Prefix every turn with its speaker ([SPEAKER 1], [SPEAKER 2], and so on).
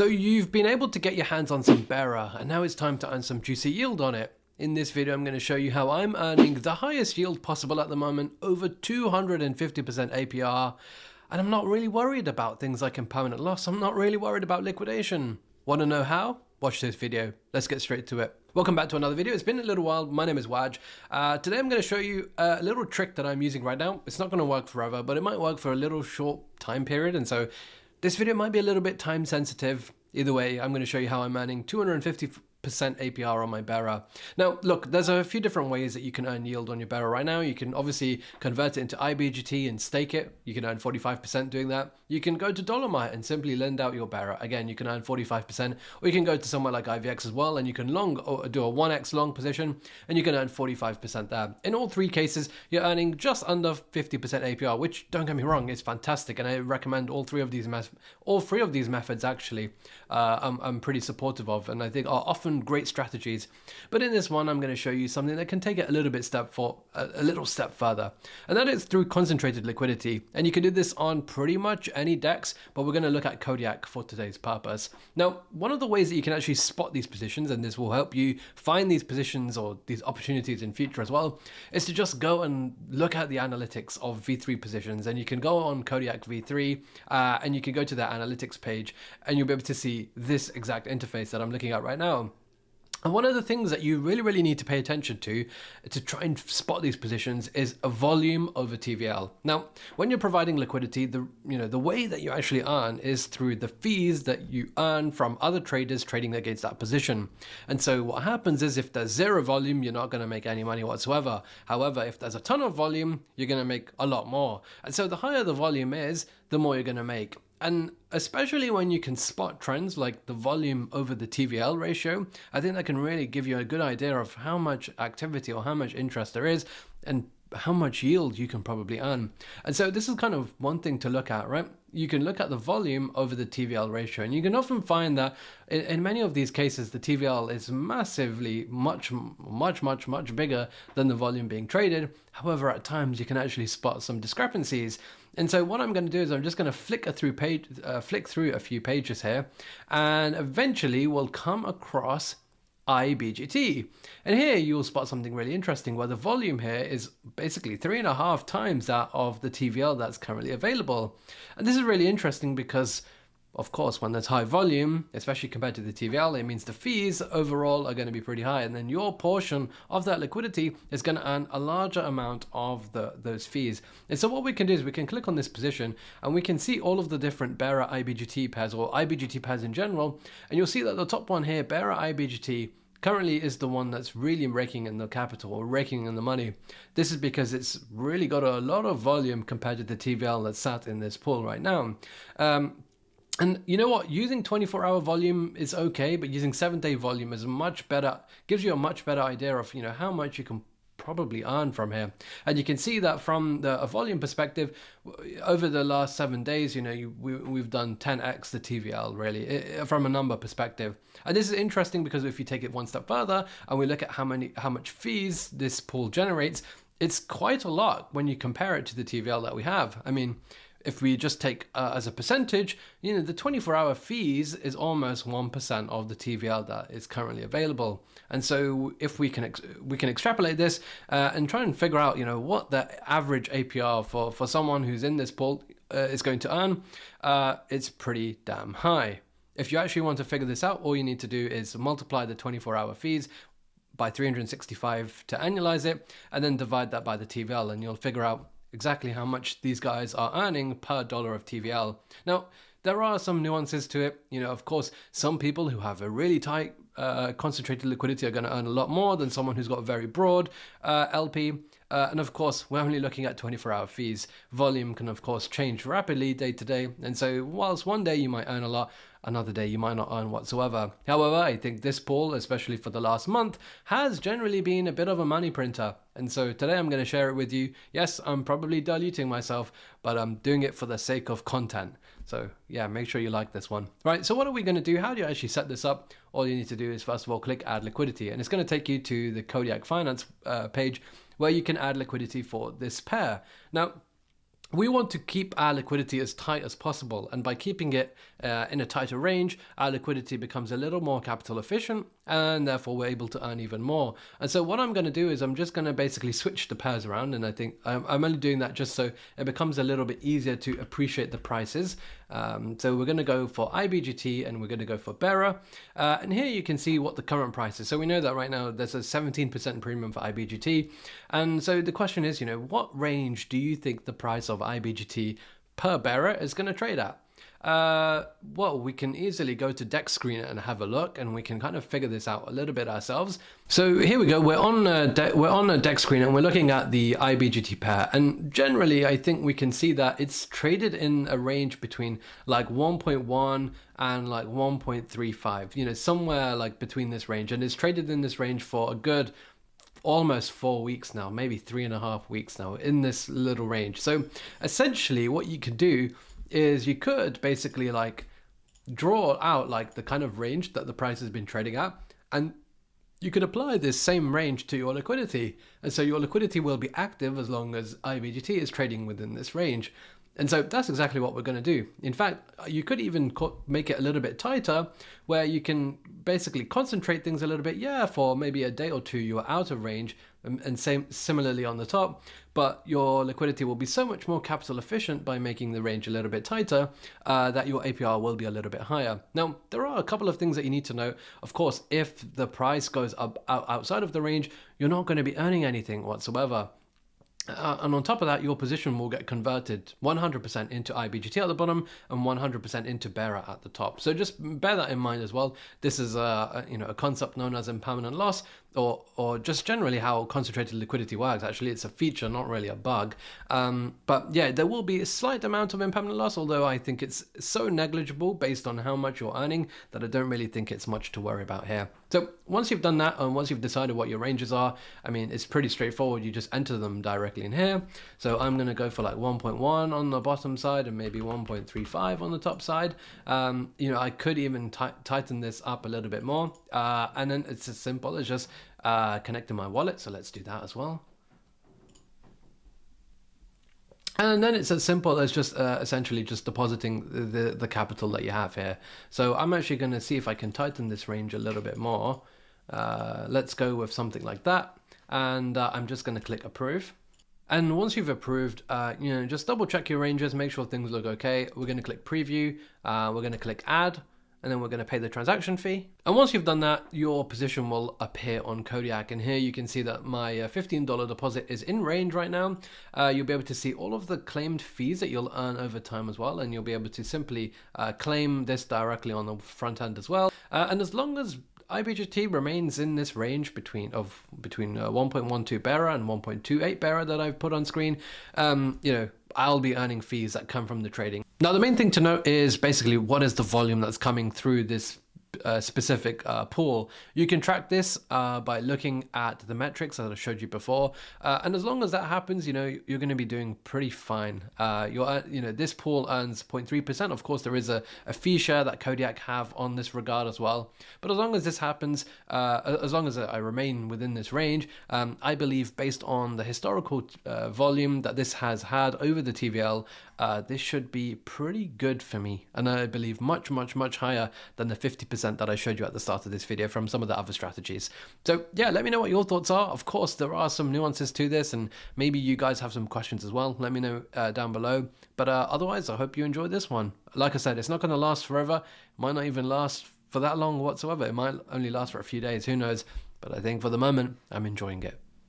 [SPEAKER 1] So you've been able to get your hands on some BERA, and now it's time to earn some juicy yield on it. In this video, I'm going to show you how I'm earning the highest yield possible at the moment, over 250% APR, and I'm not really worried about things like impermanent loss. I'm not really worried about liquidation. Want to know how? Watch this video. Let's get straight to it. Welcome back to another video. It's been a little while. My name is Waj. Today I'm going to show you a little trick that I'm using right now. It's not going to work forever, but it might work for a little short time period, and so this video might be a little bit time sensitive. Either way, I'm going to show you how I'm earning 250% APR on my BERA. Now, look, there's a few different ways that you can earn yield on your BERA right now. You can obviously convert it into iBGT and stake it. You can earn 45% doing that. You can go to Dolomite and simply lend out your BERA. Again, you can earn 45%. Or you can go to somewhere like IVX as well, and you can do a 1x long position, and you can earn 45% there. In all three cases, you're earning just under 50% APR, which, don't get me wrong, is fantastic, and I recommend all three of these methods actually. I'm pretty supportive of, and I think are often great strategies. But in this one, I'm going to show you something that can take it a little step further, and that is through concentrated liquidity. And you can do this on pretty much any DEX, but we're going to look at Kodiak for today's purpose. Now, one of the ways that you can actually spot these positions, and this will help you find these positions or these opportunities in future as well, is to just go and look at the analytics of V3 positions. And you can go on Kodiak V3 and you can go to their analytics page, and you'll be able to see this exact interface that I'm looking at right now. And one of the things that you really need to pay attention to try and spot these positions is a volume over TVL. Now, when you're providing liquidity, the way that you actually earn is through the fees that you earn from other traders trading against that position. And so what happens is, if there's zero volume, you're not going to make any money whatsoever. However, if there's a ton of volume, you're going to make a lot more. And so the higher the volume is, the more you're going to make. And especially when you can spot trends like the volume over the TVL ratio, I think that can really give you a good idea of how much activity or how much interest there is and how much yield you can probably earn. And so this is kind of one thing to look at, right? You can look at the volume over the TVL ratio, and you can often find that in many of these cases, the TVL is massively much bigger than the volume being traded. However, at times you can actually spot some discrepancies. And so what I'm going to do is I'm just going to flick through a few pages here, and eventually we'll come across iBGT. And here you will spot something really interesting, where the volume here is basically 3.5 times that of the TVL that's currently available. And this is really interesting because, of course, when there's high volume, especially compared to the TVL, it means the fees overall are going to be pretty high, and then your portion of that liquidity is going to earn a larger amount of those fees. And so what we can do is we can click on this position, and we can see all of the different BERA-iBGT pairs, or iBGT pairs in general, and you'll see that the top one here, BERA-iBGT, currently is the one that's really raking in the capital, or raking in the money. This is because it's really got a lot of volume compared to the TVL that's sat in this pool right now. And you know what? Using 24-hour volume is okay, but using 7-day volume is much better, gives you a much better idea of how much you can probably earn from here. And you can see that from a volume perspective, over the last 7 days, we've done 10x the TVL, really, from a number perspective. And this is interesting because if you take it one step further and we look at how much fees this pool generates, it's quite a lot when you compare it to the TVL that we have. I mean, if we just take as a percentage, the 24-hour fees is almost 1% of the TVL that is currently available. And so if we can extrapolate this and try and figure out, what the average APR for someone who's in this pool is going to earn, it's pretty damn high. If you actually want to figure this out, all you need to do is multiply the 24-hour fees by 365 to annualize it, and then divide that by the TVL, and you'll figure out exactly how much these guys are earning per dollar of TVL. Now, there are some nuances to it. Of course, some people who have a really tight concentrated liquidity are going to earn a lot more than someone who's got a very broad LP. And of course, we're only looking at 24-hour fees. Volume can, of course, change rapidly day to day. And so whilst one day you might earn a lot, another day you might not earn whatsoever. However, I think this pool, especially for the last month, has generally been a bit of a money printer. And so today I'm going to share it with you. Yes, I'm probably diluting myself, but I'm doing it for the sake of content. So yeah, make sure you like this one. Right, so what are we going to do? How do you actually set this up? All you need to do is, first of all, click Add Liquidity. And it's going to take you to the Kodiak Finance page, where you can add liquidity for this pair. Now, we want to keep our liquidity as tight as possible, and by keeping it in a tighter range, our liquidity becomes a little more capital efficient, and therefore we're able to earn even more. And so what I'm going to do is I'm just going to basically switch the pairs around, and I think I'm only doing that just so it becomes a little bit easier to appreciate the prices. So we're going to go for IBGT and we're going to go for BERA, and here you can see what the current price is. So we know that right now there's a 17% premium for IBGT, and so the question is, what range do you think the price of IBGT per BERA is going to trade at? Well, we can easily go to Dex Screener and have a look, and we can kind of figure this out a little bit ourselves. So here we go. We're on a Dex Screener and we're looking at the IBGT pair, and generally I think we can see that it's traded in a range between like 1.1 and like 1.35, somewhere like between this range, and it's traded in this range for a good almost 4 weeks now, maybe 3.5 weeks now, in this little range. So essentially what you could do is you could basically like draw out like the kind of range that the price has been trading at, and you could apply this same range to your liquidity, and so your liquidity will be active as long as IBGT is trading within this range. And so that's exactly what we're going to do. In fact, you could even make it a little bit tighter, where you can basically concentrate things a little bit. Yeah, for maybe a day or two, you're out of range, and similarly on the top, but your liquidity will be so much more capital efficient by making the range a little bit tighter, that your APR will be a little bit higher. Now, there are a couple of things that you need to know. Of course, if the price goes up outside of the range, you're not going to be earning anything whatsoever. And on top of that, your position will get converted 100% into IBGT at the bottom and 100% into BERA at the top. So just bear that in mind as well. This is a concept known as impermanent loss, or just generally how concentrated liquidity works. Actually, it's a feature, not really a bug. But yeah, there will be a slight amount of impermanent loss, although I think it's so negligible based on how much you're earning that I don't really think it's much to worry about here. So once you've done that, and once you've decided what your ranges are, I mean, it's pretty straightforward. You just enter them directly in here. So I'm going to go for like 1.1 on the bottom side and maybe 1.35 on the top side. I could even tighten this up a little bit more. And then it's as simple as just connecting my wallet. So let's do that as well. And then it's as simple as just essentially just depositing the capital that you have here. So I'm actually going to see if I can tighten this range a little bit more. Let's go with something like that. And I'm just going to click approve. And once you've approved, just double check your ranges, make sure things look okay. We're going to click preview. We're going to click add. And then we're going to pay the transaction fee. And once you've done that, your position will appear on Kodiak. And here you can see that my $15 deposit is in range right now. You'll be able to see all of the claimed fees that you'll earn over time as well. And you'll be able to simply claim this directly on the front end as well. And as long as IBGT remains in this range between 1.12 BERA and 1.28 BERA that I've put on screen, I'll be earning fees that come from the trading. Now, the main thing to note is basically what is the volume that's coming through this specific pool. You can track this by looking at the metrics that I showed you before, and as long as that happens, you're going to be doing pretty fine. This pool earns 0.3%. Of course, there is a fee share that Kodiak have on this regard as well. But as long as this happens, as long as I remain within this range, I believe based on the historical volume that this has had over the TVL, this should be pretty good for me, and I believe much, much, much higher than the 50% that I showed you at the start of this video from some of the other strategies. So yeah, let me know what your thoughts are. Of course, there are some nuances to this, and maybe you guys have some questions as well. Let me know down below. But otherwise, I hope you enjoyed this one. Like I said, it's not going to last forever. It might not even last for that long whatsoever. It might only last for a few days. Who knows? But I think for the moment, I'm enjoying it.